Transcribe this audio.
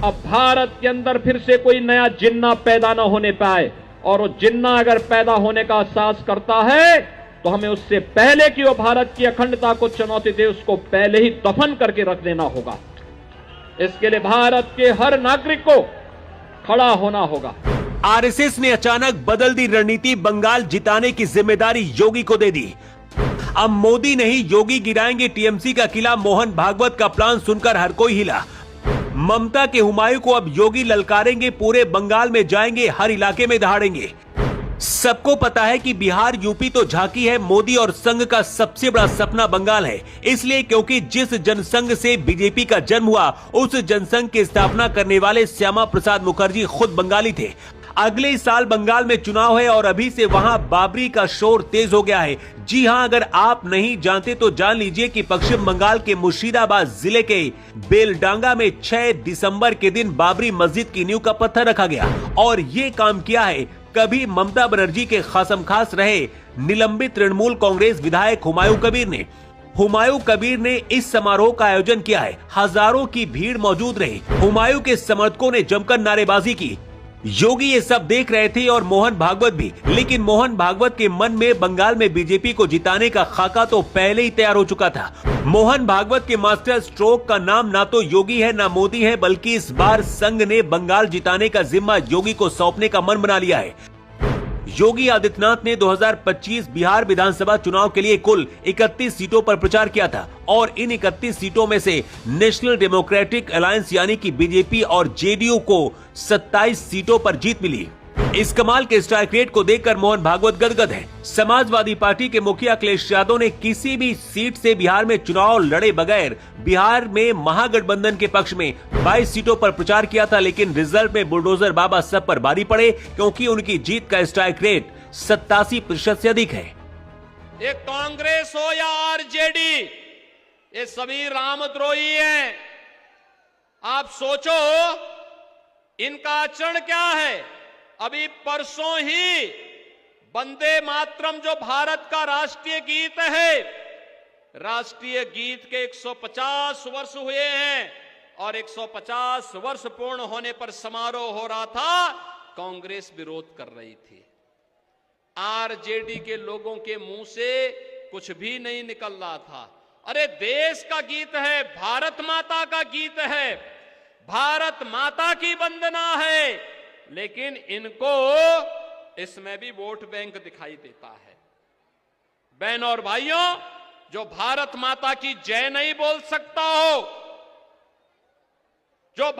अब भारत के अंदर फिर से कोई नया जिन्ना पैदा न होने पाए, और वो जिन्ना अगर पैदा होने का साहस करता है तो हमें उससे पहले कि वो भारत की अखंडता को चुनौती दे, उसको पहले ही दफन करके रख देना होगा। इसके लिए भारत के हर नागरिक को खड़ा होना होगा। आरएसएस ने अचानक बदल दी रणनीति, बंगाल जिताने की जिम्मेदारी योगी को दे दी। अब मोदी नहीं योगी गिराएंगे टीएमसी का किला। मोहन भागवत का प्लान सुनकर हर कोई हिला। ममता के हुमायूं को अब योगी ललकारेंगे, पूरे बंगाल में जाएंगे, हर इलाके में दहाड़ेंगे। सबको पता है कि बिहार यूपी तो झांकी है, मोदी और संघ का सबसे बड़ा सपना बंगाल है। इसलिए क्योंकि जिस जनसंघ से बीजेपी का जन्म हुआ, उस जनसंघ की स्थापना करने वाले श्यामा प्रसाद मुखर्जी खुद बंगाली थे। अगले साल बंगाल में चुनाव है और अभी से वहां बाबरी का शोर तेज हो गया है। जी हां, अगर आप नहीं जानते तो जान लीजिए कि पश्चिम बंगाल के मुर्शिदाबाद जिले के बेलडांगा में 6 दिसंबर के दिन बाबरी मस्जिद की नींव का पत्थर रखा गया। और ये काम किया है कभी ममता बनर्जी के खासमखास रहे निलंबित तृणमूल कांग्रेस विधायक हुमायूं कबीर ने। हुमायूं कबीर ने इस समारोह का आयोजन किया है। हजारों की भीड़ मौजूद रही। हुमायूं के समर्थकों ने जमकर नारेबाजी की। योगी ये सब देख रहे थे और मोहन भागवत भी, लेकिन मोहन भागवत के मन में बंगाल में बीजेपी को जिताने का खाका तो पहले ही तैयार हो चुका था। मोहन भागवत के मास्टर स्ट्रोक का नाम ना तो योगी है ना मोदी है, बल्कि इस बार संघ ने बंगाल जिताने का जिम्मा योगी को सौंपने का मन बना लिया है। योगी आदित्यनाथ ने 2025 बिहार विधानसभा चुनाव के लिए कुल 31 सीटों पर प्रचार किया था और इन 31 सीटों में से नेशनल डेमोक्रेटिक अलायंस यानी कि बीजेपी और जेडीयू को 27 सीटों पर जीत मिली। इस कमाल के स्ट्राइक रेट को देखकर मोहन भागवत गदगद है। समाजवादी पार्टी के मुखिया अखिलेश यादव ने किसी भी सीट से बिहार में चुनाव लड़े बगैर बिहार में महागठबंधन के पक्ष में 22 सीटों पर प्रचार किया था, लेकिन रिजल्ट में बुलडोजर बाबा सब पर भारी पड़े क्योंकि उनकी जीत का स्ट्राइक रेट 87% से अधिक है। ये कांग्रेस हो या आरजेडी, ये सभी रामद्रोही हैं। आप सोचो इनका आचरण क्या है। अभी परसों ही वंदे मातरम जो भारत का राष्ट्रीय गीत है, राष्ट्रीय गीत के 150 वर्ष हुए हैं और 150 वर्ष पूर्ण होने पर समारोह हो रहा था। कांग्रेस विरोध कर रही थी। आरजेडी के लोगों के मुंह से कुछ भी नहीं निकल रहा था। अरे देश का गीत है, भारत माता का गीत है, भारत माता की वंदना है, लेकिन इनको इसमें भी वोट बैंक दिखाई देता है। बहनों और भाइयों, जो भारत माता की जय नहीं बोल सकता हो, जो